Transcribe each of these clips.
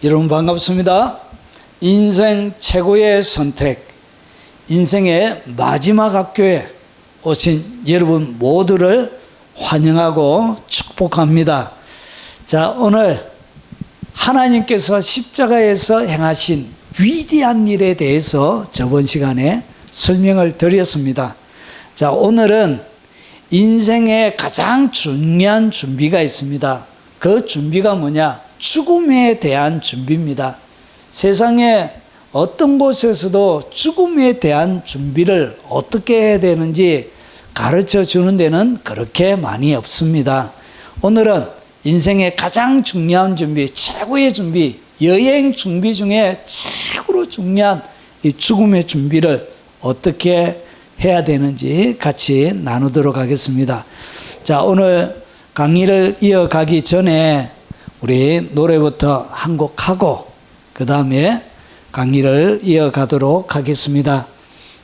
여러분 반갑습니다. 인생 최고의 선택, 인생의 마지막 학교에 오신 여러분 모두를 환영하고 축복합니다. 자, 오늘 하나님께서 십자가에서 행하신 위대한 일에 대해서 저번 시간에 설명을 드렸습니다. 자, 오늘은 인생의 가장 중요한 준비가 있습니다. 그 준비가 뭐냐? 죽음에 대한 준비입니다. 세상에 어떤 곳에서도 죽음에 대한 준비를 어떻게 해야 되는지 가르쳐 주는 데는 그렇게 많이 없습니다. 오늘은 인생의 가장 중요한 준비, 최고의 준비, 여행 준비 중에 최고로 중요한 이 죽음의 준비를 어떻게 해야 되는지 같이 나누도록 하겠습니다. 자, 오늘 강의를 이어가기 전에 우리 노래부터 한 곡 하고 그 다음에 강의를 이어가도록 하겠습니다.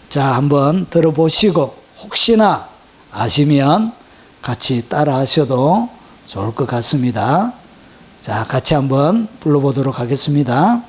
자, 한번 들어보시고 혹시나 아시면 같이 따라 하셔도 좋을 것 같습니다. 자, 같이 한번 불러보도록 하겠습니다.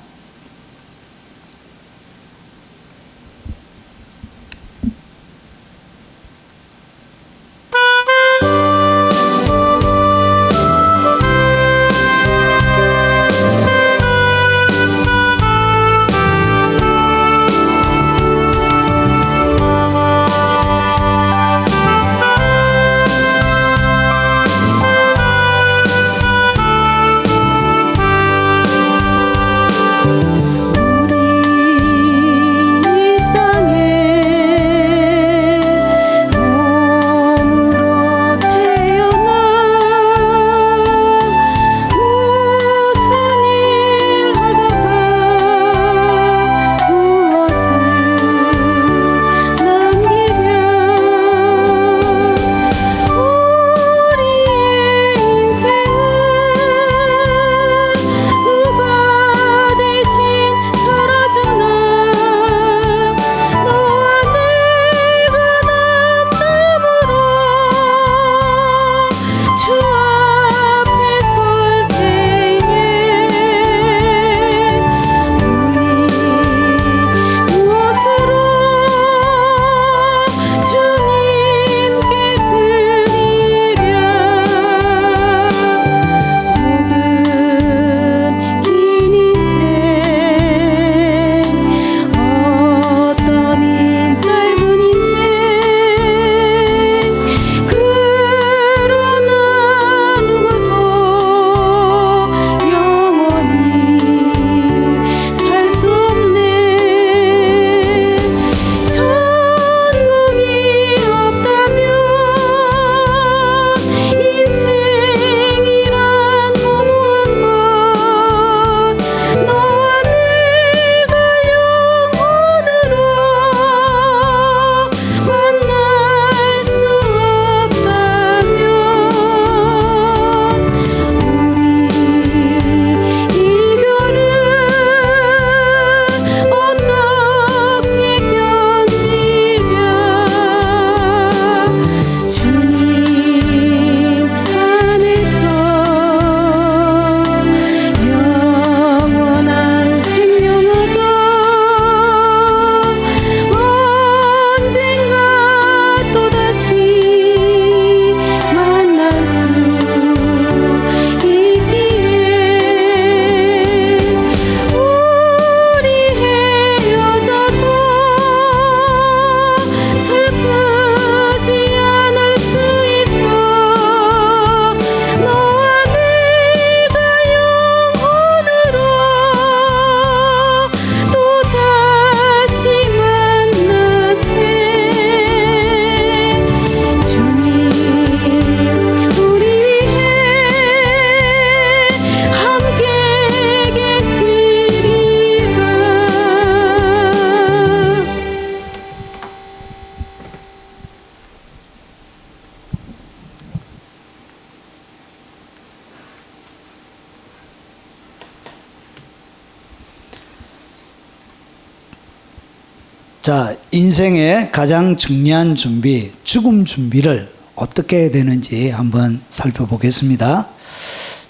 자, 인생의 가장 중요한 준비, 죽음 준비를 어떻게 해야 되는지 한번 살펴보겠습니다.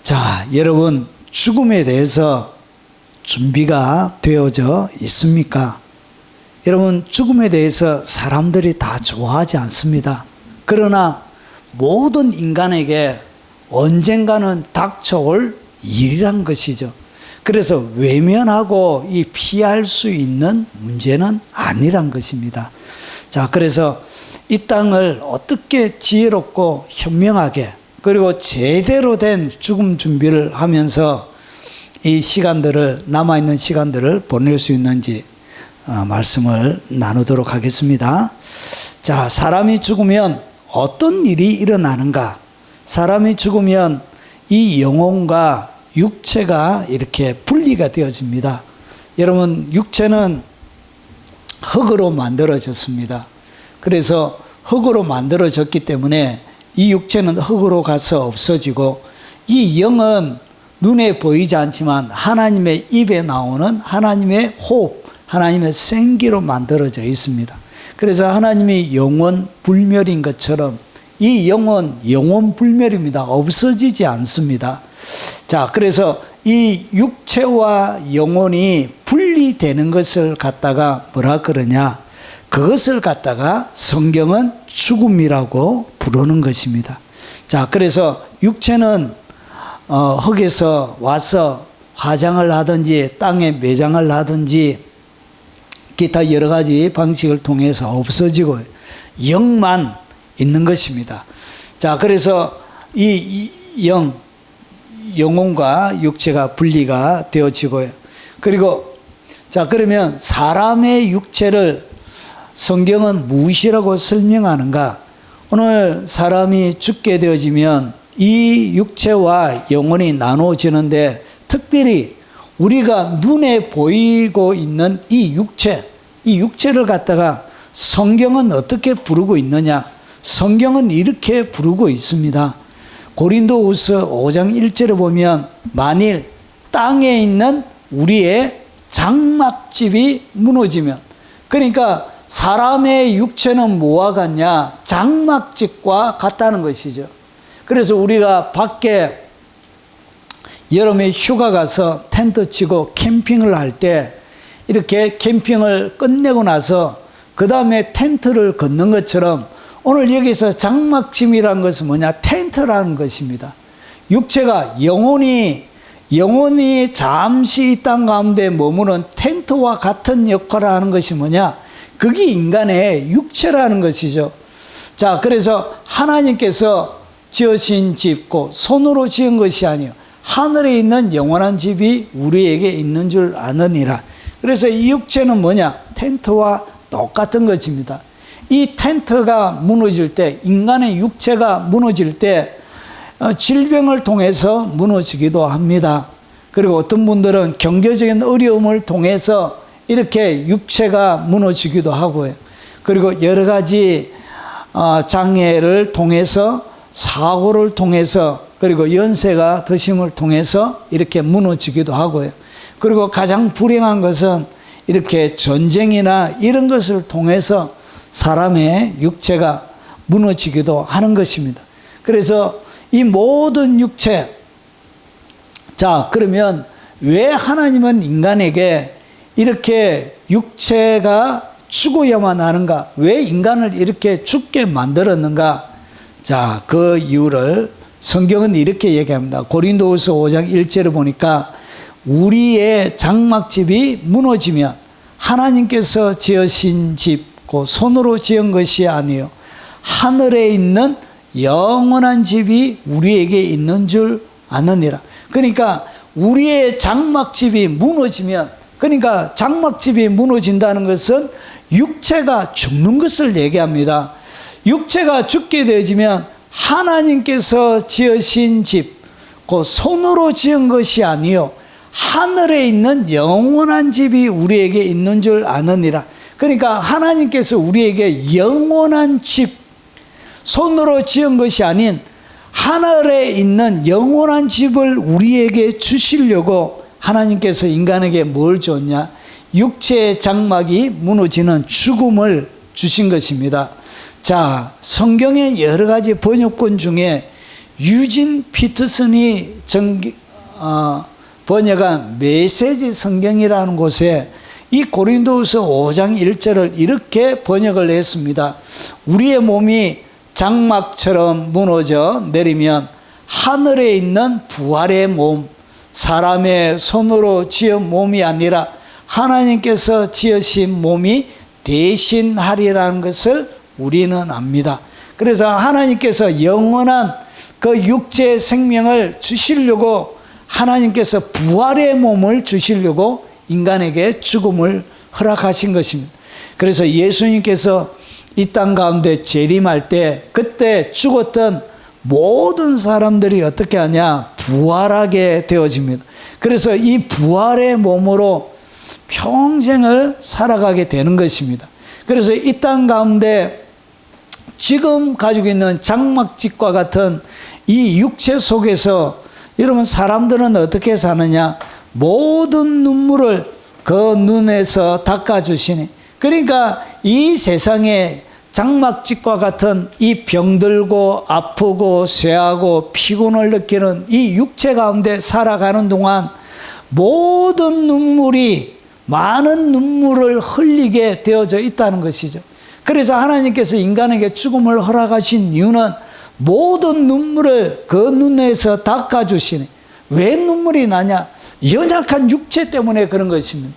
자, 여러분 죽음에 대해서 준비가 되어져 있습니까? 여러분, 죽음에 대해서 사람들이 다 좋아하지 않습니다. 그러나 모든 인간에게 언젠가는 닥쳐올 일이란 것이죠. 그래서 외면하고 이 피할 수 있는 문제는 아니란 것입니다. 자, 그래서 이 땅을 어떻게 지혜롭고 현명하게 그리고 제대로 된 죽음 준비를 하면서 이 시간들을, 남아있는 시간들을 보낼 수 있는지 말씀을 나누도록 하겠습니다. 자, 사람이 죽으면 어떤 일이 일어나는가? 사람이 죽으면 이 영혼과 육체가 이렇게 분리가 되어집니다. 여러분, 육체는 흙으로 만들어졌습니다. 그래서 흙으로 만들어졌기 때문에 이 육체는 흙으로 가서 없어지고, 이 영은 눈에 보이지 않지만 하나님의 입에 나오는 하나님의 호흡, 하나님의 생기로 만들어져 있습니다. 그래서 하나님이 영원 불멸인 것처럼 이 영은 영원 불멸입니다. 없어지지 않습니다. 자, 그래서 이 육체와 영혼이 분리되는 것을 갖다가 뭐라 그러냐? 그것을 갖다가 성경은 죽음이라고 부르는 것입니다. 자, 그래서 육체는 흙에서 와서 화장을 하든지 땅에 매장을 하든지 기타 여러 가지 방식을 통해서 없어지고 영만 있는 것입니다. 자, 그래서 이 영혼과 육체가 분리가 되어지고요. 그리고 자, 그러면 사람의 육체를 성경은 무엇이라고 설명하는가? 오늘 사람이 죽게 되어지면 이 육체와 영혼이 나누어지는데, 특별히 우리가 눈에 보이고 있는 이 육체를 갖다가 성경은 어떻게 부르고 있느냐? 성경은 이렇게 부르고 있습니다. 고린도후서 5장 1절에 보면, 만일 땅에 있는 우리의 장막집이 무너지면, 그러니까 사람의 육체는 뭐와 같냐? 장막집과 같다는 것이죠. 그래서 우리가 밖에 여름에 휴가 가서 텐트 치고 캠핑을 할 때, 이렇게 캠핑을 끝내고 나서 그 다음에 텐트를 걷는 것처럼, 오늘 여기서 장막짐이라는 것은 뭐냐? 텐트라는 것입니다. 육체가 영혼이 잠시 이 땅 가운데 머무는 텐트와 같은 역할을 하는 것이 뭐냐? 그게 인간의 육체라는 것이죠. 자, 그래서 하나님께서 지으신 집고 손으로 지은 것이 아니요 하늘에 있는 영원한 집이 우리에게 있는 줄 아느니라. 그래서 이 육체는 뭐냐? 텐트와 똑같은 것입니다. 이 텐트가 무너질 때, 인간의 육체가 무너질 때 질병을 통해서 무너지기도 합니다. 그리고 어떤 분들은 경제적인 어려움을 통해서 이렇게 육체가 무너지기도 하고요. 그리고 여러 가지 장애를 통해서, 사고를 통해서, 그리고 연세가 드심을 통해서 이렇게 무너지기도 하고요. 그리고 가장 불행한 것은 이렇게 전쟁이나 이런 것을 통해서 사람의 육체가 무너지기도 하는 것입니다. 그래서 이 모든 육체, 자, 그러면 왜 하나님은 인간에게 이렇게 육체가 죽어야만 하는가? 왜 인간을 이렇게 죽게 만들었는가? 자, 그 이유를 성경은 이렇게 얘기합니다. 고린도후서 5장 1절에 보니까, 우리의 장막집이 무너지면 하나님께서 지으신 집, 그 손으로 지은 것이 아니요 하늘에 있는 영원한 집이 우리에게 있는 줄 아느니라. 그러니까 우리의 장막집이 무너지면, 그러니까 장막집이 무너진다는 것은 육체가 죽는 것을 얘기합니다. 육체가 죽게 되어지면 하나님께서 지으신 집, 그 손으로 지은 것이 아니요 하늘에 있는 영원한 집이 우리에게 있는 줄 아느니라. 그러니까 하나님께서 우리에게 영원한 집, 손으로 지은 것이 아닌 하늘에 있는 영원한 집을 우리에게 주시려고 하나님께서 인간에게 뭘 줬냐? 육체의 장막이 무너지는 죽음을 주신 것입니다. 자, 성경의 여러 가지 번역본 중에 유진 피터슨이 번역한 메시지 성경이라는 곳에 이 고린도후서 5장 1절을 이렇게 번역을 했습니다. 우리의 몸이 장막처럼 무너져 내리면 하늘에 있는 부활의 몸, 사람의 손으로 지은 몸이 아니라 하나님께서 지으신 몸이 대신하리라는 것을 우리는 압니다. 그래서 하나님께서 영원한 그 육체의 생명을 주시려고 하나님께서 부활의 몸을 주시려고 인간에게 죽음을 허락하신 것입니다. 그래서 예수님께서 이 땅 가운데 재림할 때 그때 죽었던 모든 사람들이 어떻게 하냐? 부활하게 되어집니다. 그래서 이 부활의 몸으로 평생을 살아가게 되는 것입니다. 그래서 이 땅 가운데 지금 가지고 있는 장막집과 같은 이 육체 속에서 여러분 사람들은 어떻게 사느냐? 모든 눈물을 그 눈에서 닦아주시니, 그러니까 이 세상에 장막집과 같은 이 병들고 아프고 쇠하고 피곤을 느끼는 이 육체 가운데 살아가는 동안 모든 눈물이 많은 눈물을 흘리게 되어져 있다는 것이죠. 그래서 하나님께서 인간에게 죽음을 허락하신 이유는 모든 눈물을 그 눈에서 닦아주시니, 왜 눈물이 나냐? 연약한 육체 때문에 그런 것입니다.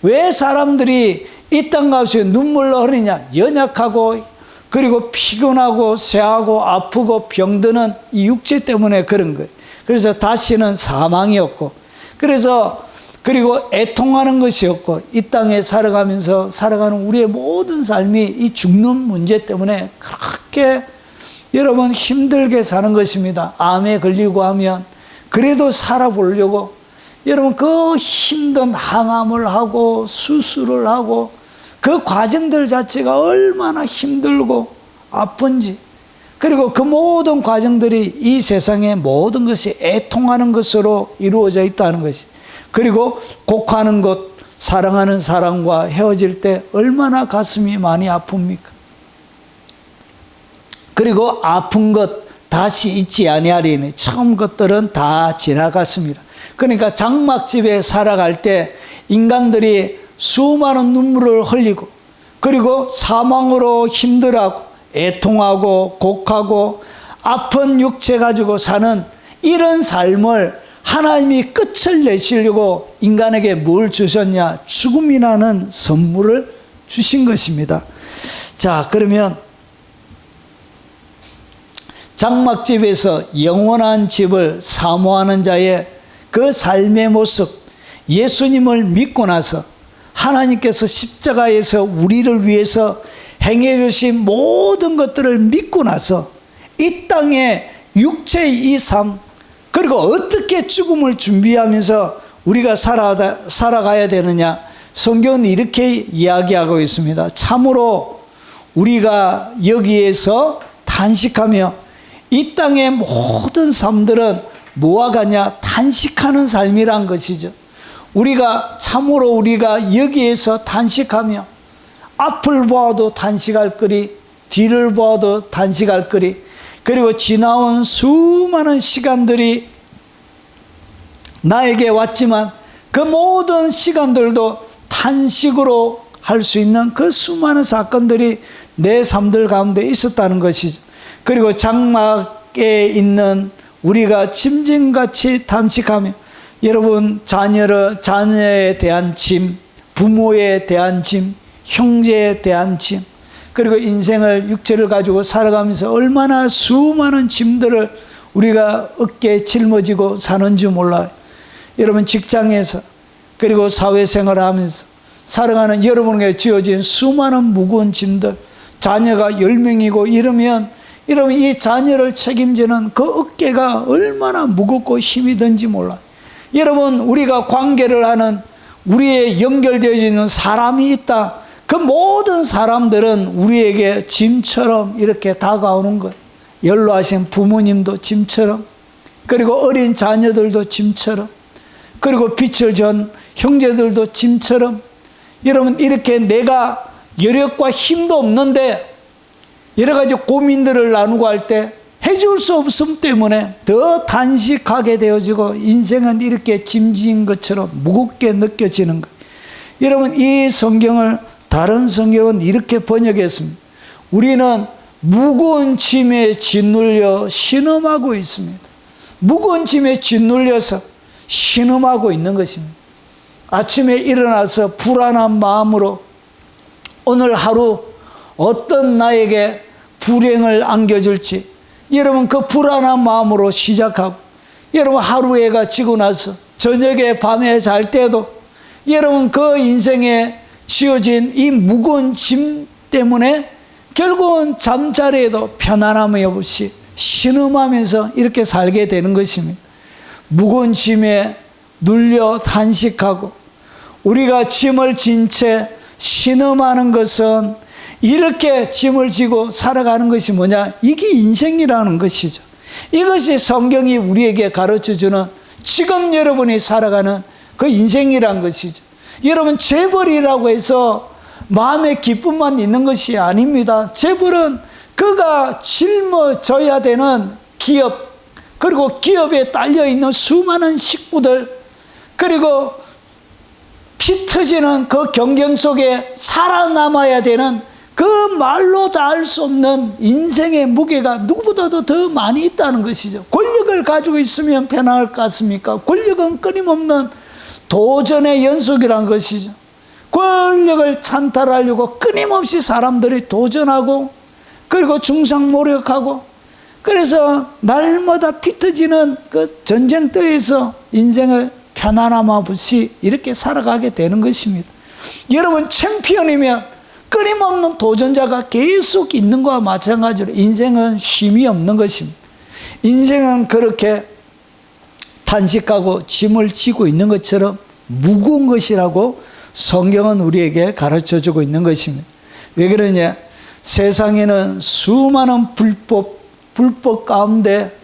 왜 사람들이 이 땅 가운데 눈물을 흘리냐? 연약하고 그리고 피곤하고 쇠하고 아프고 병드는 이 육체 때문에 그런 거예요. 그래서 다시는 사망이 없고, 그리고 애통하는 것이 없고, 이 땅에 살아가면서 살아가는 우리의 모든 삶이 이 죽는 문제 때문에 그렇게 여러분 힘들게 사는 것입니다. 암에 걸리고 하면 그래도 살아보려고 여러분 그 힘든 항암을 하고 수술을 하고 그 과정들 자체가 얼마나 힘들고 아픈지, 그리고 그 모든 과정들이 이 세상의 모든 것이 애통하는 것으로 이루어져 있다는 것이, 그리고 곡하는 것, 사랑하는 사람과 헤어질 때 얼마나 가슴이 많이 아픕니까? 그리고 아픈 것 다시 잊지 아니하리니 처음 것들은 다 지나갔습니다. 그러니까 장막집에 살아갈 때 인간들이 수많은 눈물을 흘리고, 그리고 사망으로 힘들어하고 애통하고 곡하고 아픈 육체 가지고 사는 이런 삶을 하나님이 끝을 내시려고 인간에게 뭘 주셨냐? 죽음이라는 선물을 주신 것입니다. 자, 그러면 장막집에서 영원한 집을 사모하는 자의 그 삶의 모습, 예수님을 믿고 나서 하나님께서 십자가에서 우리를 위해서 행해 주신 모든 것들을 믿고 나서 이 땅에 육체의 이 삶, 그리고 어떻게 죽음을 준비하면서 우리가 살아가야 되느냐? 성경은 이렇게 이야기하고 있습니다. 참으로 우리가 여기에서 단식하며, 이 땅의 모든 삶들은 뭐와 같냐? 단식하는 삶이란 것이죠. 참으로 우리가 여기에서 단식하며, 앞을 보아도 단식할 거리, 뒤를 보아도 단식할 거리, 그리고 지나온 수많은 시간들이 나에게 왔지만 그 모든 시간들도 단식으로 할 수 있는 그 수많은 사건들이 내 삶들 가운데 있었다는 것이죠. 그리고 장막에 있는 우리가 짐승같이 단식하며, 여러분 자녀에 대한 짐, 부모에 대한 짐, 형제에 대한 짐, 그리고 인생을 육체를 가지고 살아가면서 얼마나 수많은 짐들을 우리가 어깨에 짊어지고 사는 줄 몰라요. 여러분 직장에서 그리고 사회생활을 하면서 살아가는 여러분에게 지어진 수많은 무거운 짐들, 자녀가 10명이고 이러면 이 자녀를 책임지는 그 어깨가 얼마나 무겁고 힘이 든지 몰라요. 여러분 우리가 관계를 하는, 우리의 연결되어 있는 사람이 있다. 그 모든 사람들은 우리에게 짐처럼 이렇게 다가오는 거예요. 연로하신 부모님도 짐처럼, 그리고 어린 자녀들도 짐처럼, 그리고 빛을 전 형제들도 짐처럼. 여러분 이렇게 내가 여력과 힘도 없는데 여러 가지 고민들을 나누고 할 때 해줄 수 없음 때문에 더 단식하게 되어지고 인생은 이렇게 짐진 것처럼 무겁게 느껴지는 것. 여러분, 이 성경을 다른 성경은 이렇게 번역했습니다. 우리는 무거운 짐에 짓눌려 신음하고 있습니다. 무거운 짐에 짓눌려서 신음하고 있는 것입니다. 아침에 일어나서 불안한 마음으로 오늘 하루 어떤 나에게 불행을 안겨줄지, 여러분 그 불안한 마음으로 시작하고, 여러분 하루해가 지고 나서 저녁에 밤에 잘 때도 여러분 그 인생에 지어진 이 무거운 짐 때문에 결국은 잠자리에도 편안함이 없이 신음하면서 이렇게 살게 되는 것입니다. 무거운 짐에 눌려 단식하고 우리가 짐을 진 채 신음하는 것은 이렇게 짐을 지고 살아가는 것이 뭐냐? 이게 인생이라는 것이죠. 이것이 성경이 우리에게 가르쳐주는 지금 여러분이 살아가는 그 인생이란 것이죠. 여러분, 재벌이라고 해서 마음의 기쁨만 있는 것이 아닙니다. 재벌은 그가 짊어져야 되는 기업, 그리고 기업에 딸려있는 수많은 식구들, 그리고 피 터지는 그 경쟁 속에 살아남아야 되는 그 말로 다 알 수 없는 인생의 무게가 누구보다도 더 많이 있다는 것이죠. 권력을 가지고 있으면 편안할 것 같습니까? 권력은 끊임없는 도전의 연속이라는 것이죠. 권력을 찬탈하려고 끊임없이 사람들이 도전하고, 그리고 중상모략하고, 그래서 날마다 피 터지는 그 전쟁터에서 인생을 편안함 없이 이렇게 살아가게 되는 것입니다. 여러분, 챔피언이면 끊임없는 도전자가 계속 있는 것과 마찬가지로 인생은 쉼이 없는 것입니다. 인생은 그렇게 단식하고 짐을 지고 있는 것처럼 무거운 것이라고 성경은 우리에게 가르쳐주고 있는 것입니다. 왜 그러냐? 세상에는 수많은 불법 가운데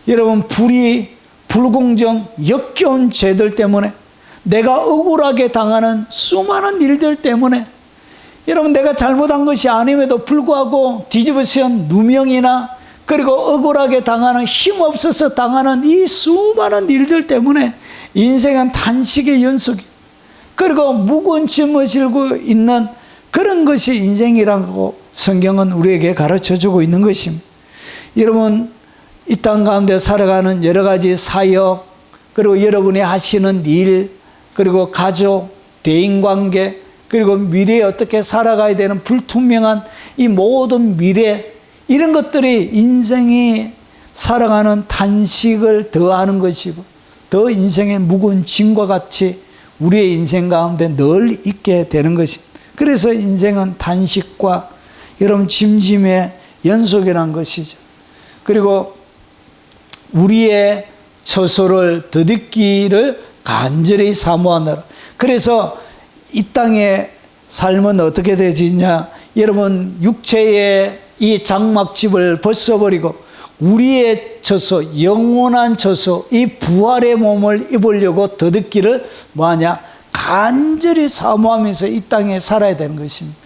여러분 불공정, 역겨운 죄들 때문에, 내가 억울하게 당하는 수많은 일들 때문에, 여러분 내가 잘못한 것이 아님에도 불구하고 뒤집어쓰인 누명이나, 그리고 억울하게 당하는, 힘없어서 당하는 이 수많은 일들 때문에 인생은 단식의 연속이고, 그리고 무거운 짐을 지고 있는 그런 것이 인생이라고 성경은 우리에게 가르쳐주고 있는 것입니다. 여러분, 이 땅 가운데 살아가는 여러 가지 사역, 그리고 여러분이 하시는 일, 그리고 가족, 대인관계, 그리고 미래에 어떻게 살아가야 되는 불투명한 이 모든 미래, 이런 것들이 인생이 살아가는 단식을 더하는 것이고, 더 인생의 무거운 짐과 같이 우리의 인생 가운데 늘 있게 되는 것입니다. 그래서 인생은 단식과 여러분 짐짐의 연속이라는 것이죠. 그리고 우리의 처소를 더듬기를 간절히 사모하느라. 그래서 이 땅의 삶은 어떻게 되지냐? 여러분, 육체의 이 장막집을 벗어버리고 우리의 처소, 영원한 처소, 이 부활의 몸을 입으려고 더듬기를 뭐하냐? 간절히 사모하면서 이 땅에 살아야 되는 것입니다.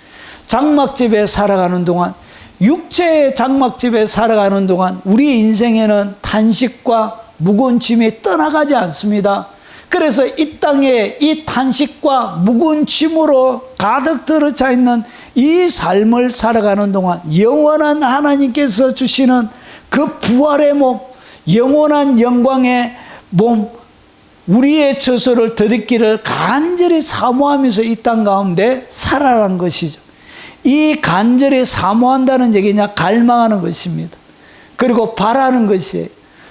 장막집에 살아가는 동안, 육체의 장막집에 살아가는 동안 우리 인생에는 단식과 무거운 짐이 떠나가지 않습니다. 그래서 이 땅에 이 단식과 무거운 짐으로 가득 들어차 있는 이 삶을 살아가는 동안 영원한 하나님께서 주시는 그 부활의 몸, 영원한 영광의 몸, 우리의 처소를 더듬기를 간절히 사모하면서 이 땅 가운데 살아가는 것이죠. 이 간절히 사모한다는 얘기냐? 갈망하는 것입니다. 그리고 바라는 것이에요.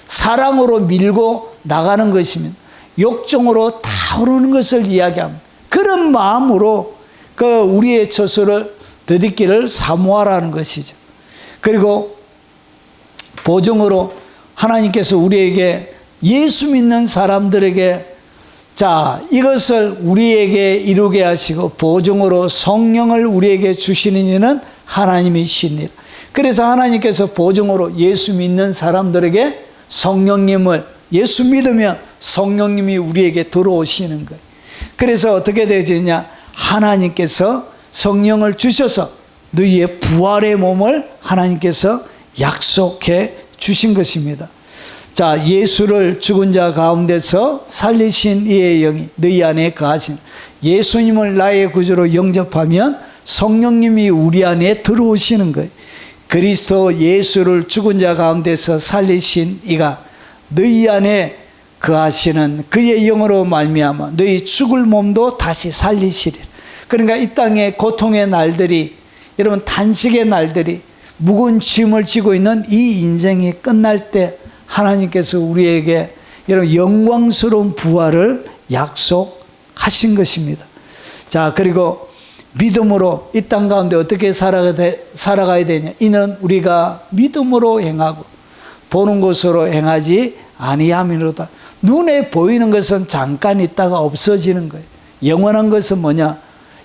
사랑으로 밀고 나가는 것입니다. 욕정으로 타오르는 것을 이야기합니다. 그런 마음으로 그 우리의 처소를 더듬기를 사모하라는 것이죠. 그리고 보증으로 하나님께서 우리에게, 예수 믿는 사람들에게, 자, 이것을 우리에게 이루게 하시고 보증으로 성령을 우리에게 주시는 이는 하나님이시니라. 그래서 하나님께서 보증으로 예수 믿는 사람들에게 성령님을, 예수 믿으면 성령님이 우리에게 들어오시는 거예요. 그래서 어떻게 되느냐? 하나님께서 성령을 주셔서 너희의 부활의 몸을 하나님께서 약속해 주신 것입니다. 자, 예수를 죽은 자 가운데서 살리신 이의 영이 너희 안에 거하신, 예수님을 나의 구주로 영접하면 성령님이 우리 안에 들어오시는 거예요. 그리스도 예수를 죽은 자 가운데서 살리신 이가 너희 안에 거하시는 그의 영으로 말미암아 너희 죽을 몸도 다시 살리시리라. 그러니까 이 땅의 고통의 날들이, 여러분 탄식의 날들이, 무거운 짐을 지고 있는 이 인생이 끝날 때 하나님께서 우리에게 여러분 영광스러운 부활을 약속하신 것입니다. 자, 그리고 믿음으로 이 땅 가운데 어떻게 살아가야 되냐? 이는 우리가 믿음으로 행하고 보는 것으로 행하지 아니함이로다. 눈에 보이는 것은 잠깐 있다가 없어지는 거예요. 영원한 것은 뭐냐?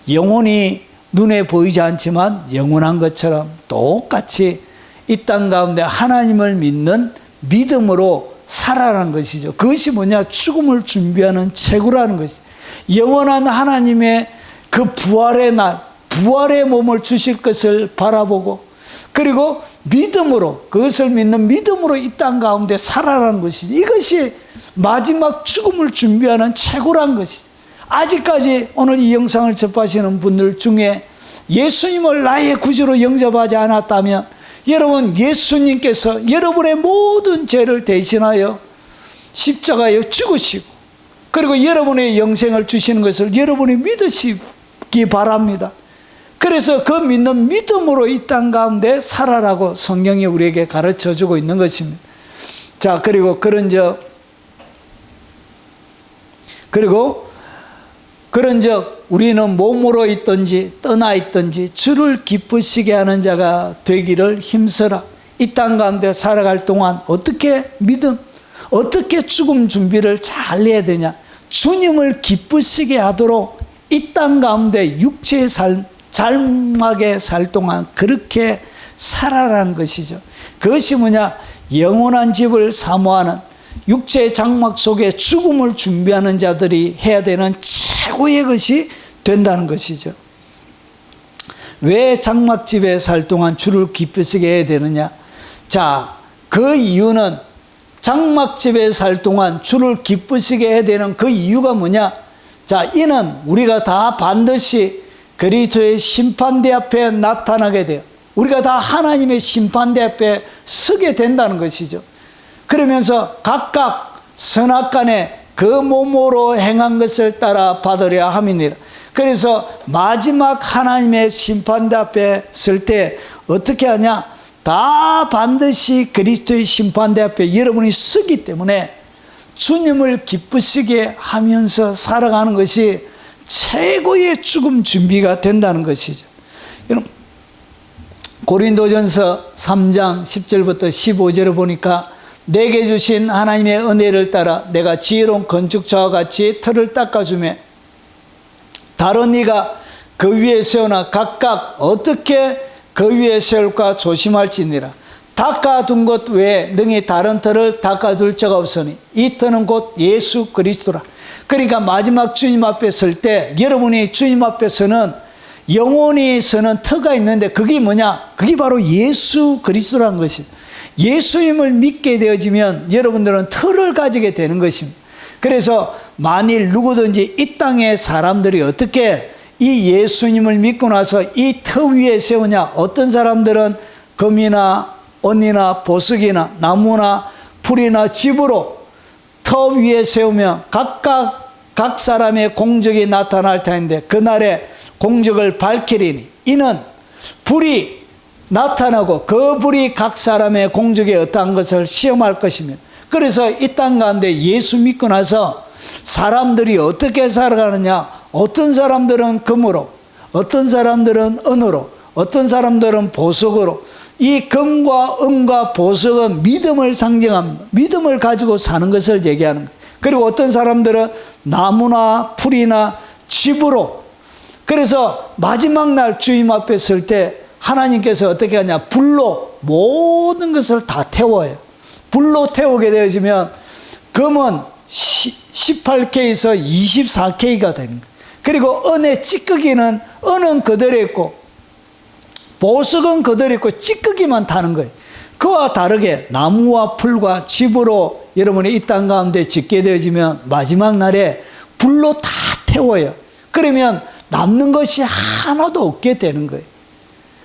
영혼이 눈에 보이지 않지만 영원한 것처럼 똑같이 이 땅 가운데 하나님을 믿는 믿음으로 살아라는 것이죠. 그것이 뭐냐? 죽음을 준비하는 체구라는 것이죠. 영원한 하나님의 그 부활의 날, 부활의 몸을 주실 것을 바라보고, 그리고 믿음으로, 그것을 믿는 믿음으로 이 땅 가운데 살아라는 것이죠. 이것이 마지막 죽음을 준비하는 체구란 것이죠. 아직까지 오늘 이 영상을 접하시는 분들 중에 예수님을 나의 구주로 영접하지 않았다면, 여러분 예수님께서 여러분의 모든 죄를 대신하여 십자가에 죽으시고, 그리고 여러분의 영생을 주시는 것을 여러분이 믿으시기 바랍니다. 그래서 그 믿는 믿음으로 이 땅 가운데 살아라고 성경이 우리에게 가르쳐주고 있는 것입니다. 자, 그런즉 우리는 몸으로 있든지 떠나 있든지 주를 기쁘시게 하는 자가 되기를 힘쓰라. 이 땅 가운데 살아갈 동안 어떻게 죽음 준비를 잘 해야 되냐? 주님을 기쁘시게 하도록 이 땅 가운데 육체의 삶, 잘막에 살 동안 그렇게 살아라는 것이죠. 그것이 뭐냐? 영원한 집을 사모하는, 육체의 장막 속에 죽음을 준비하는 자들이 해야 되는 최고의 것이 된다는 것이죠. 왜 장막집에 살 동안 주를 기쁘시게 해야 되느냐? 자, 그 이유는, 장막집에 살 동안 주를 기쁘시게 해야 되는 그 이유가 뭐냐? 자, 이는 우리가 다 반드시 그리스도의 심판대 앞에 나타나게 돼요. 우리가 다 하나님의 심판대 앞에 서게 된다는 것이죠. 그러면서 각각 선악간에 그 몸으로 행한 것을 따라 받으려 함이니라. 그래서 마지막 하나님의 심판대 앞에 설 때 어떻게 하냐? 다 반드시 그리스도의 심판대 앞에 여러분이 서기 때문에 주님을 기쁘시게 하면서 살아가는 것이 최고의 죽음 준비가 된다는 것이죠. 여러분, 고린도전서 3장 10절부터 15절을 보니까 내게 주신 하나님의 은혜를 따라 내가 지혜로운 건축자와 같이 틀을 닦아주며 다른 이가 그 위에 세우나 각각 어떻게 그 위에 세울까 조심할지니라. 닦아둔 것 외에 능히 다른 틀을 닦아둘 자가 없으니 이 틀은 곧 예수 그리스도라. 그러니까 마지막 주님 앞에 설 때 여러분이 주님 앞에 서는 영원히 서는 터가 있는데 그게 뭐냐? 그게 바로 예수 그리스도라는 것이. 예수님을 믿게 되어지면 여러분들은 터를 가지게 되는 것입니다. 그래서 만일 누구든지 이 땅의 사람들이 어떻게 이 예수님을 믿고 나서 이 터 위에 세우냐? 어떤 사람들은 금이나 은이나 보석이나 나무나 풀이나 집으로 터 위에 세우면 각 사람의 공적이 나타날 텐데 그날에 공적을 밝히리니 이는 불이 나타나고 그 불이 각 사람의 공적에 어떠한 것을 시험할 것이며, 그래서 이 땅 가운데 예수 믿고 나서 사람들이 어떻게 살아가느냐? 어떤 사람들은 금으로, 어떤 사람들은 은으로, 어떤 사람들은 보석으로. 이 금과 은과 보석은 믿음을 상징합니다. 믿음을 가지고 사는 것을 얘기하는 거예요. 그리고 어떤 사람들은 나무나 풀이나 집으로. 그래서 마지막 날 주님 앞에 설 때 하나님께서 어떻게 하냐? 불로 모든 것을 다 태워요. 불로 태우게 되어지면 금은 18K에서 24K가 되는 거예요. 그리고 은의 찌꺼기는 은은 그대로 있고 보석은 그대로 있고 찌꺼기만 타는 거예요. 그와 다르게 나무와 풀과 집으로 여러분이 이 땅 가운데 짓게 되어지면 마지막 날에 불로 다 태워요. 그러면 남는 것이 하나도 없게 되는 거예요.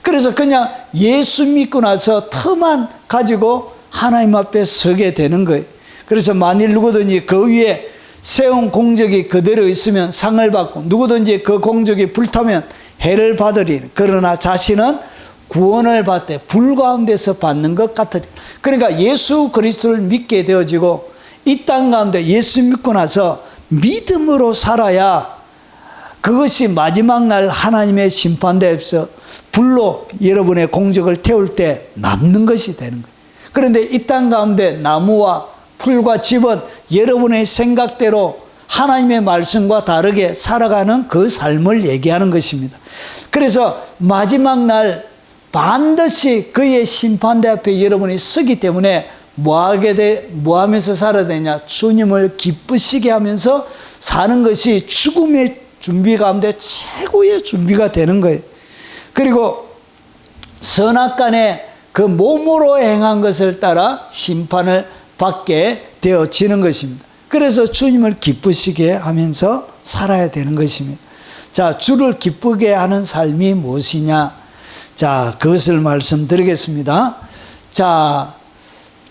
그래서 그냥 예수 믿고 나서 터만 가지고 하나님 앞에 서게 되는 거예요. 그래서 만일 누구든지 그 위에 세운 공적이 그대로 있으면 상을 받고, 누구든지 그 공적이 불타면 해를 받으리니, 그러나 자신은 구원을 받되 불 가운데서 받는 것 같으리. 그러니까 예수 그리스도를 믿게 되어지고 이 땅 가운데 예수 믿고 나서 믿음으로 살아야 그것이 마지막 날 하나님의 심판대에서 불로 여러분의 공적을 태울 때 남는 것이 되는 거예요. 그런데 이 땅 가운데 나무와 풀과 집은 여러분의 생각대로 하나님의 말씀과 다르게 살아가는 그 삶을 얘기하는 것입니다. 그래서 마지막 날 반드시 그의 심판대 앞에 여러분이 서기 때문에 뭐 하면서 살아야 되냐? 주님을 기쁘시게 하면서 사는 것이 죽음의 준비 가운데 최고의 준비가 되는 거예요. 그리고 선악간에 그 몸으로 행한 것을 따라 심판을 받게 되어지는 것입니다. 그래서 주님을 기쁘시게 하면서 살아야 되는 것입니다. 자, 주를 기쁘게 하는 삶이 무엇이냐? 자, 그것을 말씀드리겠습니다. 자,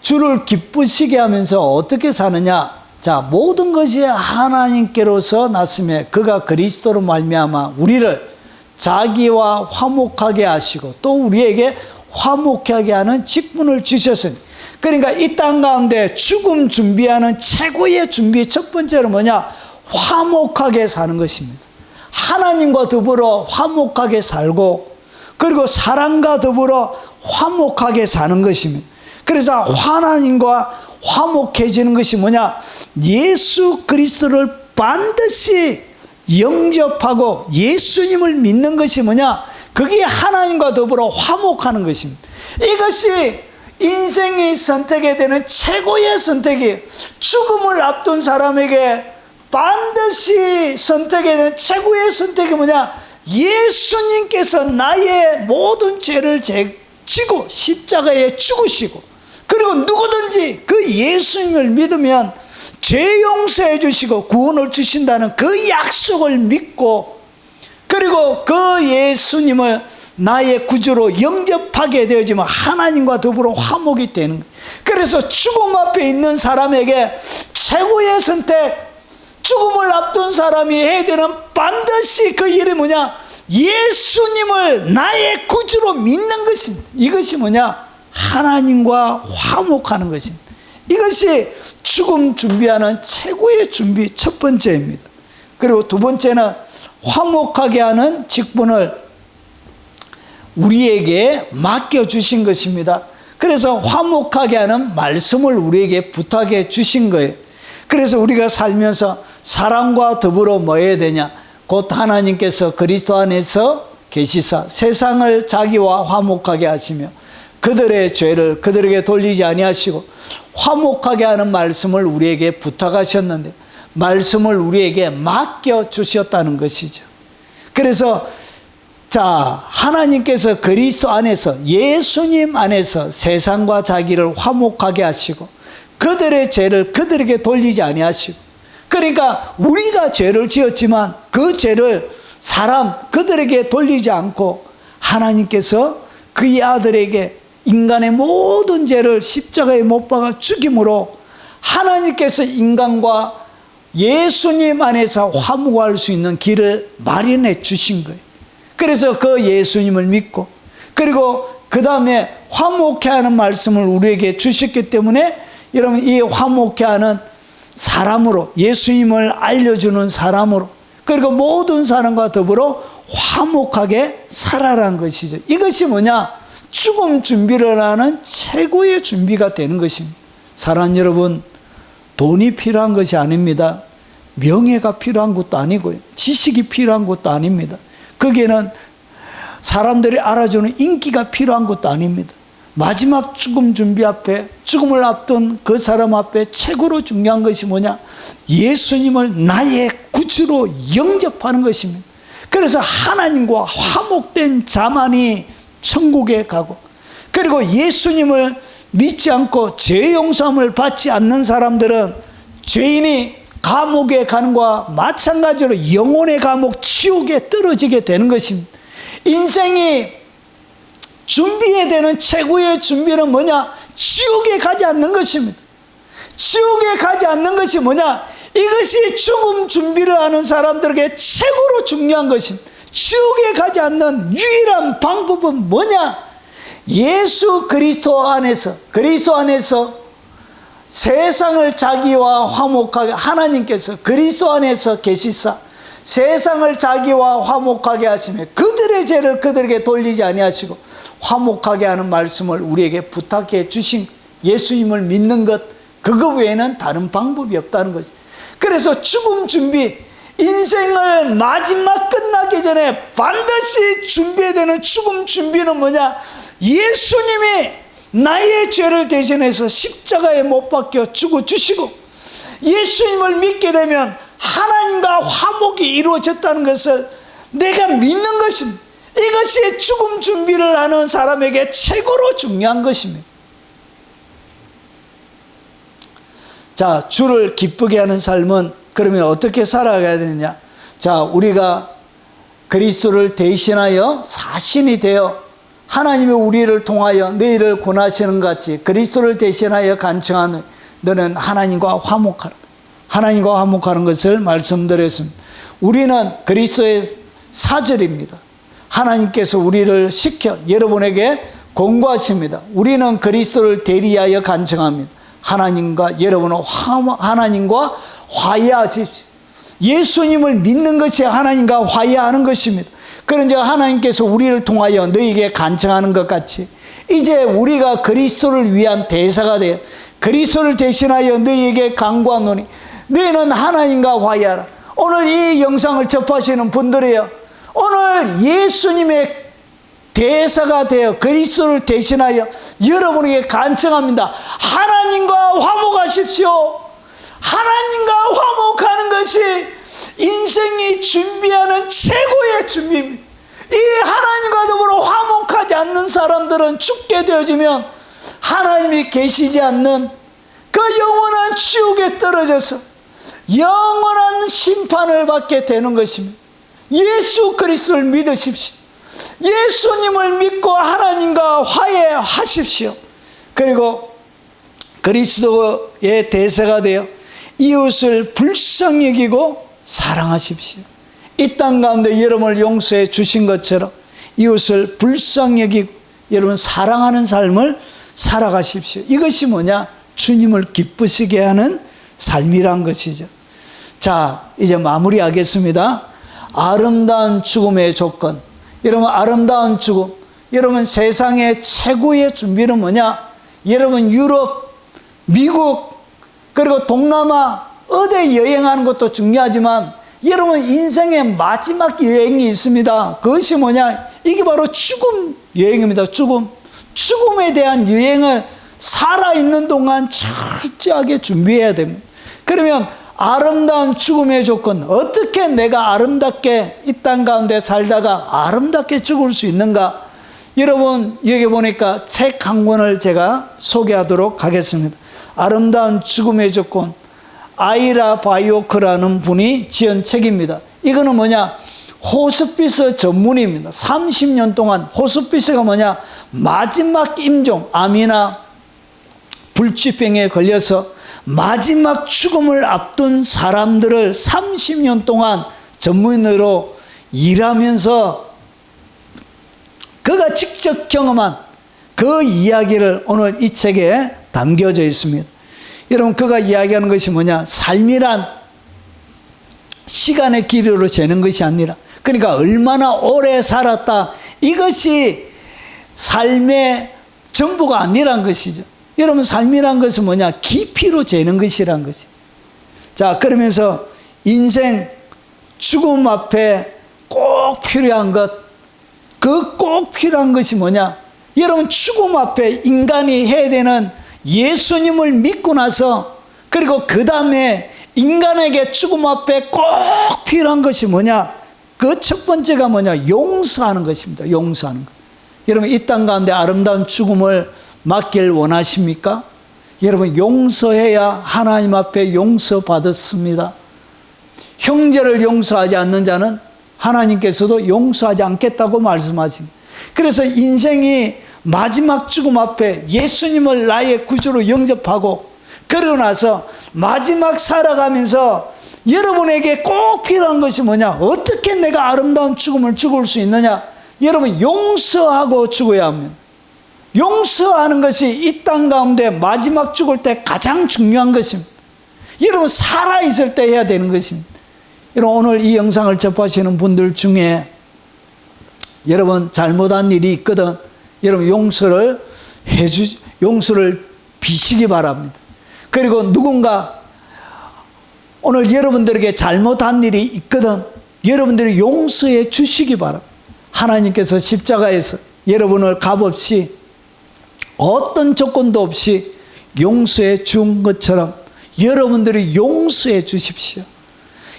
주를 기쁘시게 하면서 어떻게 사느냐? 자, 모든 것이 하나님께로서 났으며 그가 그리스도로 말미암아 우리를 자기와 화목하게 하시고 또 우리에게 화목하게 하는 직분을 주셨으니, 그러니까 이 땅 가운데 죽음 준비하는 최고의 준비 첫 번째는 뭐냐? 화목하게 사는 것입니다. 하나님과 더불어 화목하게 살고, 그리고 사랑과 더불어 화목하게 사는 것입니다. 그래서 하나님과 화목해지는 것이 뭐냐? 예수 그리스도를 반드시 영접하고 예수님을 믿는 것이 뭐냐? 그게 하나님과 더불어 화목하는 것입니다. 이것이 인생의 선택에 되는 최고의 선택이, 죽음을 앞둔 사람에게 반드시 선택에 되는 최고의 선택이 뭐냐? 예수님께서 나의 모든 죄를 지고 십자가에 죽으시고, 그리고 누구든지 그 예수님을 믿으면 죄 용서해 주시고 구원을 주신다는 그 약속을 믿고, 그리고 그 예수님을 나의 구주로 영접하게 되어지면 하나님과 더불어 화목이 되는 거예요. 그래서 죽음 앞에 있는 사람에게 최고의 선택, 죽음을 앞둔 사람이 해야 되는 반드시 그 일이 뭐냐? 예수님을 나의 구주로 믿는 것입니다. 이것이 뭐냐? 하나님과 화목하는 것입니다. 이것이 죽음 준비하는 최고의 준비 첫 번째입니다. 그리고 두 번째는 화목하게 하는 직분을 우리에게 맡겨주신 것입니다. 그래서 화목하게 하는 말씀을 우리에게 부탁해 주신 거예요. 그래서 우리가 살면서 사랑과 더불어 뭐 해야 되냐? 곧 하나님께서 그리스도 안에서 계시사 세상을 자기와 화목하게 하시며 그들의 죄를 그들에게 돌리지 아니하시고 화목하게 하는 말씀을 우리에게 부탁하셨는데 말씀을 우리에게 맡겨주셨다는 것이죠. 그래서 자, 하나님께서 그리스도 안에서 예수님 안에서 세상과 자기를 화목하게 하시고 그들의 죄를 그들에게 돌리지 아니하시고, 그러니까 우리가 죄를 지었지만 그 죄를 그들에게 돌리지 않고 하나님께서 그의 아들에게 인간의 모든 죄를 십자가에 못 박아 죽임으로 하나님께서 인간과 예수님 안에서 화목할 수 있는 길을 마련해 주신 거예요. 그래서 그 예수님을 믿고, 그리고 그 다음에 화목해 하는 말씀을 우리에게 주셨기 때문에 여러분 이 화목해 하는 사람으로, 예수님을 알려주는 사람으로, 그리고 모든 사람과 더불어 화목하게 살아라는 것이죠. 이것이 뭐냐? 죽음 준비를 하는 최고의 준비가 되는 것입니다. 사랑하는 여러분, 돈이 필요한 것이 아닙니다. 명예가 필요한 것도 아니고요. 지식이 필요한 것도 아닙니다. 거기에는 사람들이 알아주는 인기가 필요한 것도 아닙니다. 마지막 죽음 준비 앞에, 죽음을 앞둔 그 사람 앞에 최고로 중요한 것이 뭐냐? 예수님을 나의 구주로 영접하는 것입니다. 그래서 하나님과 화목된 자만이 천국에 가고, 그리고 예수님을 믿지 않고 죄 용서함을 받지 않는 사람들은 죄인이 감옥에 가는 것과 마찬가지로 영혼의 감옥 지옥에 떨어지게 되는 것입니다. 인생이 준비해야 되는 최고의 준비는 뭐냐? 지옥에 가지 않는 것입니다. 지옥에 가지 않는 것이 뭐냐? 이것이 죽음 준비를 하는 사람들에게 최고로 중요한 것입니다. 지옥에 가지 않는 유일한 방법은 뭐냐? 예수 그리스도 안에서 세상을 자기와 화목하게, 하나님께서 그리스도 안에서 계시사 세상을 자기와 화목하게 하시며 그들의 죄를 그들에게 돌리지 아니하시고 화목하게 하는 말씀을 우리에게 부탁해 주신 예수님을 믿는 것, 그거 외에는 다른 방법이 없다는 거지. 그래서 죽음 준비, 인생을 마지막 끝나기 전에 반드시 준비해야 되는 죽음 준비는 뭐냐? 예수님이 나의 죄를 대신해서 십자가에 못 박혀 죽어주시고 예수님을 믿게 되면 하나님과 화목이 이루어졌다는 것을 내가 믿는 것입니다. 이것이 죽음 준비를 하는 사람에게 최고로 중요한 것입니다. 자, 주를 기쁘게 하는 삶은 그러면 어떻게 살아가야 되느냐? 자, 우리가 그리스도를 대신하여 사신이 되어 하나님이 우리를 통하여 너희를 권하시는 것 같이 그리스도를 대신하여 간청하는 너는 하나님과 화목하라. 하나님과 화목하는 것을 말씀드렸습니다. 우리는 그리스도의 사절입니다. 하나님께서 우리를 시켜 여러분에게 공고하십니다. 우리는 그리스도를 대리하여 간청합니다. 하나님과 여러분은 하나님과 화해하십시오. 예수님을 믿는 것이 하나님과 화해하는 것입니다. 그런데 하나님께서 우리를 통하여 너희에게 간청하는 것 같이 이제 우리가 그리스도를 위한 대사가 되어 그리스도를 대신하여 너희에게 간구하노니 너희는 하나님과 화해하라. 오늘 이 영상을 접하시는 분들이요, 오늘 예수님의 대사가 되어 그리스도를 대신하여 여러분에게 간청합니다. 하나님과 화목하십시오. 하나님과 화목하는 것이 인생이 준비하는 최고의 준비입니다. 이 하나님과 더불어 화목하지 않는 사람들은 죽게 되어지면 하나님이 계시지 않는 그 영원한 지옥에 떨어져서 영원한 심판을 받게 되는 것입니다. 예수 그리스도를 믿으십시오. 예수님을 믿고 하나님과 화해하십시오. 그리고 그리스도의 대세가 되어 이웃을 불쌍히 여기고 사랑하십시오. 이 땅 가운데 여러분을 용서해 주신 것처럼 이웃을 불쌍히 여기고 여러분 사랑하는 삶을 살아가십시오. 이것이 뭐냐? 주님을 기쁘시게 하는 삶이란 것이죠. 자, 이제 마무리하겠습니다. 아름다운 죽음의 조건. 여러분, 아름다운 죽음, 여러분 세상의 최고의 준비는 뭐냐? 여러분 유럽, 미국, 그리고 동남아 어디 여행하는 것도 중요하지만 여러분 인생의 마지막 여행이 있습니다. 그것이 뭐냐? 이게 바로 죽음 여행입니다. 죽음에 대한 여행을 살아있는 동안 철저하게 준비해야 됩니다. 그러면 아름다운 죽음의 조건, 어떻게 내가 아름답게 이 땅 가운데 살다가 아름답게 죽을 수 있는가? 여러분 여기 보니까 책 한 권을 제가 소개하도록 하겠습니다. 아름다운 죽음의 조건, 아이라 바이오크라는 분이 지은 책입니다. 이거는 뭐냐? 호스피스 전문입니다. 30년 동안 호스피스가 뭐냐? 마지막 임종, 암이나 불치병에 걸려서 마지막 죽음을 앞둔 사람들을 30년 동안 전문으로 일하면서 그가 직접 경험한 그 이야기를 오늘 이 책에 담겨져 있습니다. 여러분, 그가 이야기하는 것이 뭐냐? 삶이란 시간의 길이로 재는 것이 아니라, 그러니까 얼마나 오래 살았다, 이것이 삶의 전부가 아니란 것이죠. 여러분, 삶이란 것은 뭐냐? 깊이로 재는 것이란 것이. 자, 그러면서 인생 죽음 앞에 꼭 필요한 것, 그 꼭 필요한 것이 뭐냐? 여러분, 죽음 앞에 인간이 해야 되는, 예수님을 믿고 나서, 그리고 그 다음에 인간에게 죽음 앞에 꼭 필요한 것이 뭐냐? 그 첫 번째가 뭐냐? 용서하는 것입니다. 용서하는 것. 여러분, 이 땅 가운데 아름다운 죽음을 맞길 원하십니까? 여러분, 용서해야 하나님 앞에 용서받았습니다. 형제를 용서하지 않는 자는 하나님께서도 용서하지 않겠다고 말씀하십니다. 그래서 인생이 마지막 죽음 앞에 예수님을 나의 구주로 영접하고 그러고 나서 마지막 살아가면서 여러분에게 꼭 필요한 것이 뭐냐? 어떻게 내가 아름다운 죽음을 죽을 수 있느냐? 여러분, 용서하고 죽어야 합니다. 용서하는 것이 이 땅 가운데 마지막 죽을 때 가장 중요한 것입니다. 여러분, 살아있을 때 해야 되는 것입니다. 여러분, 오늘 이 영상을 접하시는 분들 중에 여러분 잘못한 일이 있거든 여러분 용서를 비시기 바랍니다. 그리고 누군가 오늘 여러분들에게 잘못한 일이 있거든 여러분들이 용서해 주시기 바랍니다. 하나님께서 십자가에서 여러분을 값없이 어떤 조건도 없이 용서해 준 것처럼 여러분들이 용서해 주십시오.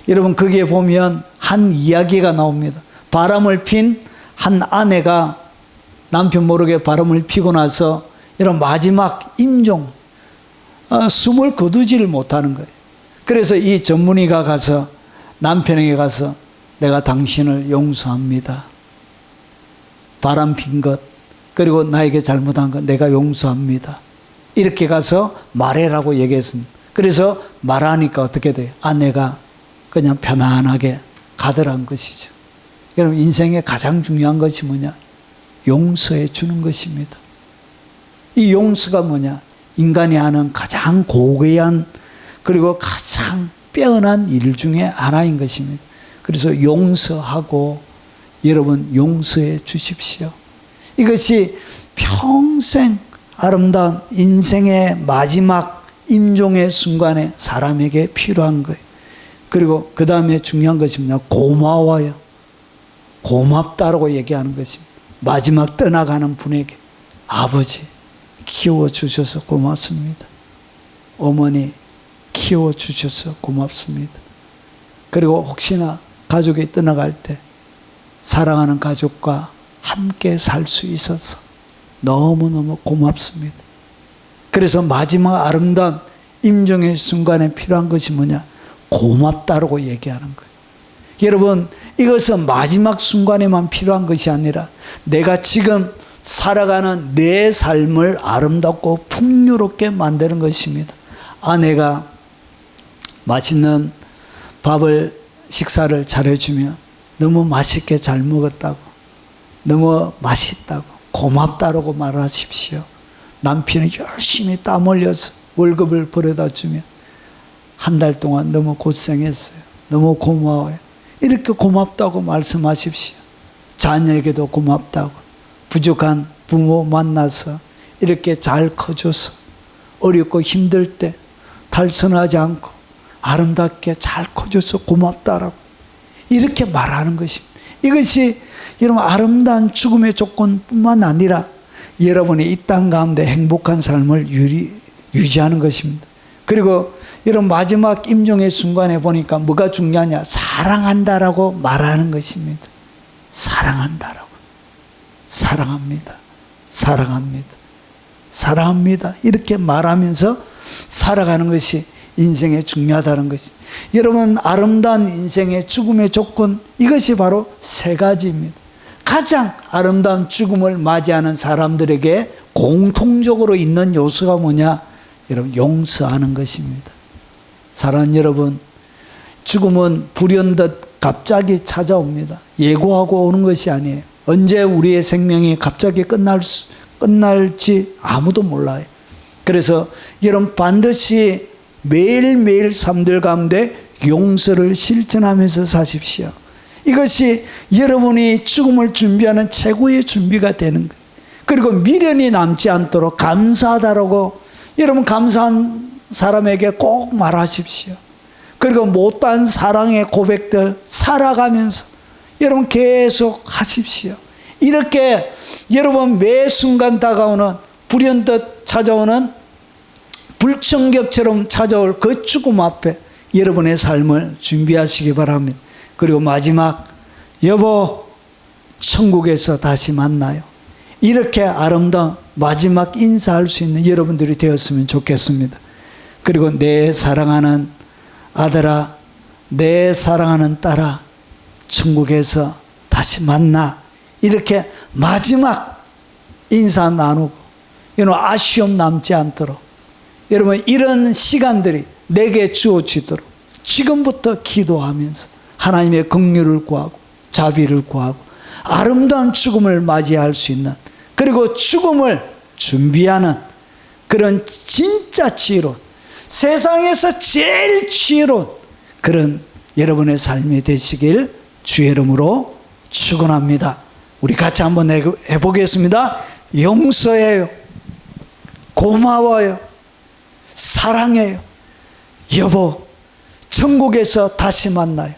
여러분, 거기에 보면 한 이야기가 나옵니다. 바람을 핀 한 아내가 남편 모르게 바람을 피고 나서 이런 마지막 임종, 숨을 거두지를 못하는 거예요. 그래서 이 전문의가 가서 남편에게 가서 내가 당신을 용서합니다. 바람 핀 것, 그리고 나에게 잘못한 것 내가 용서합니다. 이렇게 가서 말해라고 얘기했습니다. 그래서 말하니까 어떻게 돼요? 아내가 그냥 편안하게 가더란 것이죠. 여러분, 인생의 가장 중요한 것이 뭐냐? 용서해 주는 것입니다. 이 용서가 뭐냐? 인간이 하는 가장 고귀한 그리고 가장 빼어난 일 중에 하나인 것입니다. 그래서 용서하고 여러분 용서해 주십시오. 이것이 평생 아름다운 인생의 마지막 임종의 순간에 사람에게 필요한 거예요. 그리고 그 다음에 중요한 것입니다. 고마워요. 고맙다라고 얘기하는 것입니다. 마지막 떠나가는 분에게 아버지 키워주셔서 고맙습니다. 어머니 키워주셔서 고맙습니다. 그리고 혹시나 가족이 떠나갈 때 사랑하는 가족과 함께 살 수 있어서 너무너무 고맙습니다. 그래서 마지막 아름다운 임종의 순간에 필요한 것이 뭐냐? 고맙다라고 얘기하는 거예요. 여러분, 이것은 마지막 순간에만 필요한 것이 아니라 내가 지금 살아가는 내 삶을 아름답고 풍요롭게 만드는 것입니다. 아내가 맛있는 식사를 잘해주면 너무 맛있게 잘 먹었다고, 너무 맛있다고, 고맙다라고 말하십시오. 남편이 열심히 땀 흘려서 월급을 벌어다 주면 한 달 동안 너무 고생했어요. 너무 고마워요. 이렇게 고맙다고 말씀하십시오. 자녀에게도 고맙다고. 부족한 부모 만나서 이렇게 잘 커줘서 어렵고 힘들 때 탈선하지 않고 아름답게 잘 커줘서 고맙다라고 이렇게 말하는 것입니다. 이것이 여러분 아름다운 죽음의 조건뿐만 아니라 여러분이 이 땅 가운데 행복한 삶을 유지하는 것입니다. 그리고 이런 마지막 임종의 순간에 보니까 뭐가 중요하냐? 사랑한다라고 말하는 것입니다. 사랑한다라고. 사랑합니다. 사랑합니다. 사랑합니다. 이렇게 말하면서 살아가는 것이 인생에 중요하다는 것이. 여러분, 아름다운 인생의 죽음의 조건, 이것이 바로 세 가지입니다. 가장 아름다운 죽음을 맞이하는 사람들에게 공통적으로 있는 요소가 뭐냐? 여러분, 용서하는 것입니다. 사랑하는 여러분, 죽음은 불현듯 갑자기 찾아옵니다. 예고하고 오는 것이 아니에요. 언제 우리의 생명이 갑자기 끝날지 아무도 몰라요. 그래서 여러분 반드시 매일매일 삶들 가운데 용서를 실천하면서 사십시오. 이것이 여러분이 죽음을 준비하는 최고의 준비가 되는 거예요. 그리고 미련이 남지 않도록 감사하다라고 여러분 감사한 사람에게 꼭 말하십시오. 그리고 못한 사랑의 고백들 살아가면서 여러분 계속 하십시오. 이렇게 여러분 매 순간 다가오는 불현듯 찾아오는 불청객처럼 찾아올 그 죽음 앞에 여러분의 삶을 준비하시기 바랍니다. 그리고 마지막, 여보 천국에서 다시 만나요. 이렇게 아름다운 마지막 인사할 수 있는 여러분들이 되었으면 좋겠습니다. 그리고 내 사랑하는 아들아, 내 사랑하는 딸아, 천국에서 다시 만나. 이렇게 마지막 인사 나누고, 여러분 아쉬움 남지 않도록, 여러분 이런 시간들이 내게 주어지도록 지금부터 기도하면서 하나님의 긍휼을 구하고 자비를 구하고 아름다운 죽음을 맞이할 수 있는, 그리고 죽음을 준비하는 그런 진짜 지혜로운, 세상에서 제일 지혜로운 그런 여러분의 삶이 되시길 주의 이름으로 축원합니다. 우리 같이 한번 해보겠습니다. 용서해요, 고마워요, 사랑해요, 여보, 천국에서 다시 만나요.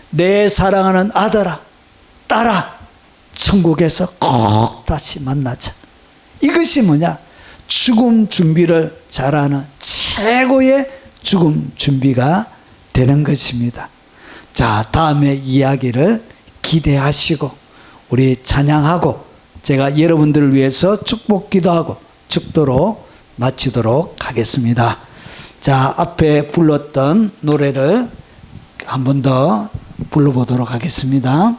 내 사랑하는 아들아, 딸아, 천국에서 꼭 다시 만나자. 이것이 뭐냐? 죽음 준비를 잘하는 최고의 죽음 준비가 되는 것입니다. 자, 다음에 이야기를 기대하시고 우리 찬양하고 제가 여러분들을 위해서 축복 기도하고 축도로 마치도록 하겠습니다. 자, 앞에 불렀던 노래를 한 번 더 불러보도록 하겠습니다.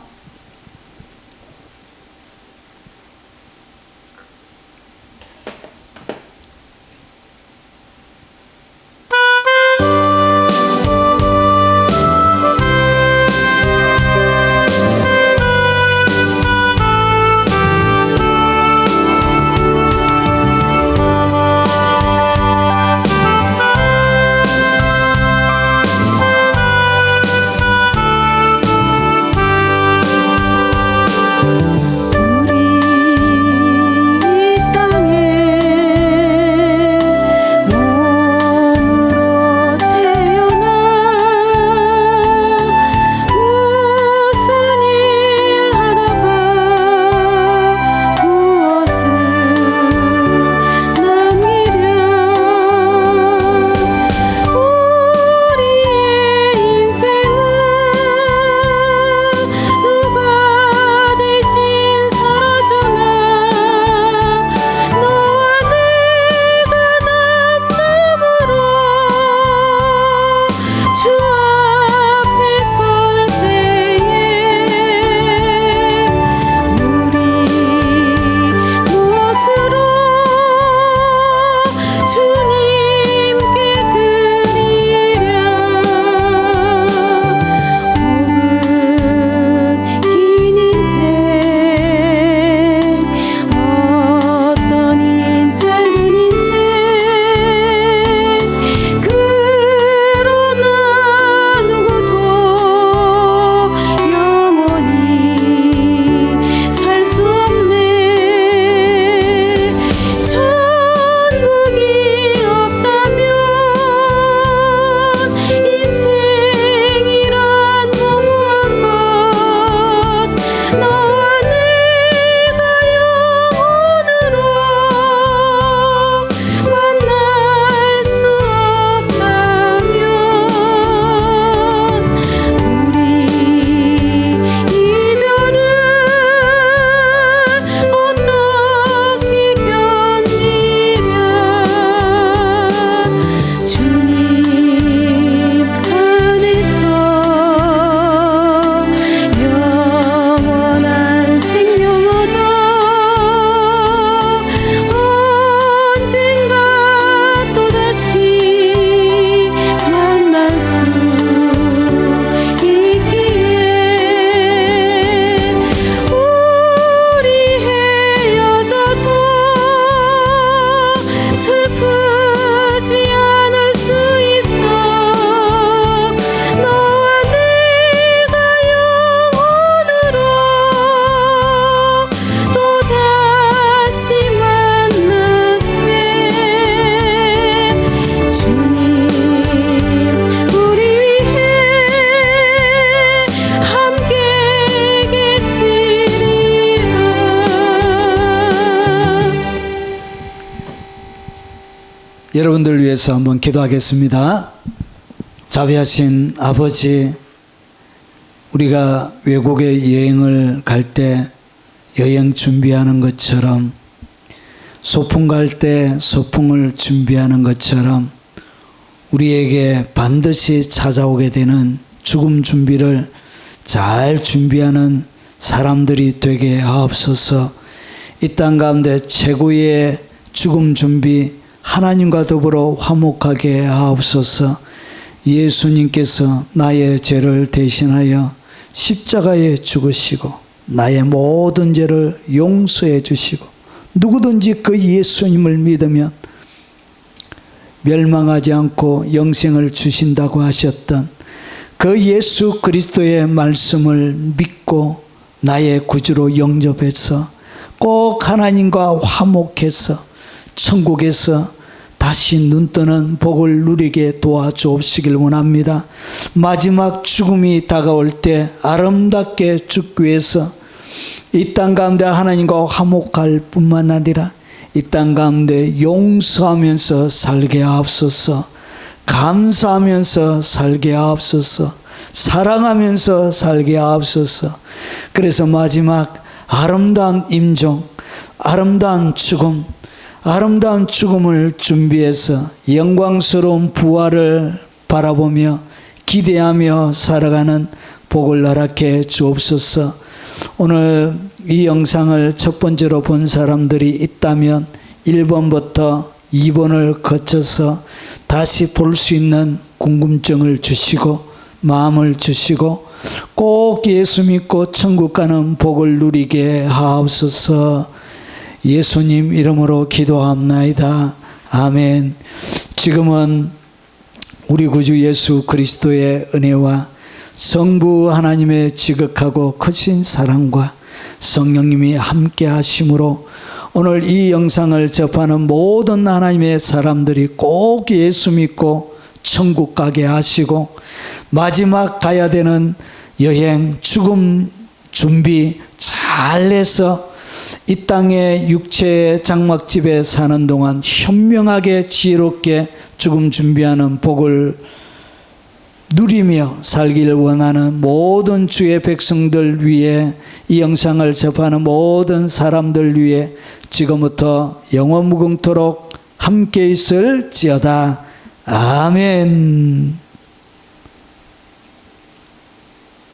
여러분들 위해서 한번 기도하겠습니다. 자비하신 아버지, 우리가 외국에 여행을 갈 때 여행 준비하는 것처럼, 소풍 갈 때 소풍을 준비하는 것처럼 우리에게 반드시 찾아오게 되는 죽음 준비를 잘 준비하는 사람들이 되게 하옵소서. 이 땅 가운데 최고의 죽음 준비, 하나님과 더불어 화목하게 하옵소서. 예수님께서 나의 죄를 대신하여 십자가에 죽으시고 나의 모든 죄를 용서해 주시고, 누구든지 그 예수님을 믿으면 멸망하지 않고 영생을 주신다고 하셨던 그 예수 그리스도의 말씀을 믿고 나의 구주로 영접해서 꼭 하나님과 화목해서 천국에서 다시 눈뜨는 복을 누리게 도와주옵시길 원합니다. 마지막 죽음이 다가올 때 아름답게 죽기 위해서 이 땅 가운데 하나님과 화목할 뿐만 아니라 이 땅 가운데 용서하면서 살게 하옵소서. 감사하면서 살게 하옵소서. 사랑하면서 살게 하옵소서. 그래서 마지막 아름다운 임종, 아름다운 죽음, 아름다운 죽음을 준비해서 영광스러운 부활을 바라보며 기대하며 살아가는 복을 허락해 주옵소서. 오늘 이 영상을 첫 번째로 본 사람들이 있다면 1번부터 2번을 거쳐서 다시 볼 수 있는 궁금증을 주시고 마음을 주시고 꼭 예수 믿고 천국 가는 복을 누리게 하옵소서. 예수님 이름으로 기도합나이다. 아멘. 지금은 우리 구주 예수 그리스도의 은혜와 성부 하나님의 지극하고 크신 사랑과 성령님이 함께 하심으로 오늘 이 영상을 접하는 모든 하나님의 사람들이 꼭 예수 믿고 천국 가게 하시고, 마지막 가야 되는 여행 죽음 준비 잘 해서 이 땅의 육체의 장막집에 사는 동안 현명하게 지혜롭게 죽음 준비하는 복을 누리며 살기를 원하는 모든 주의 백성들 위해, 이 영상을 접하는 모든 사람들 위해 지금부터 영원무궁토록 함께 있을지어다. 아멘.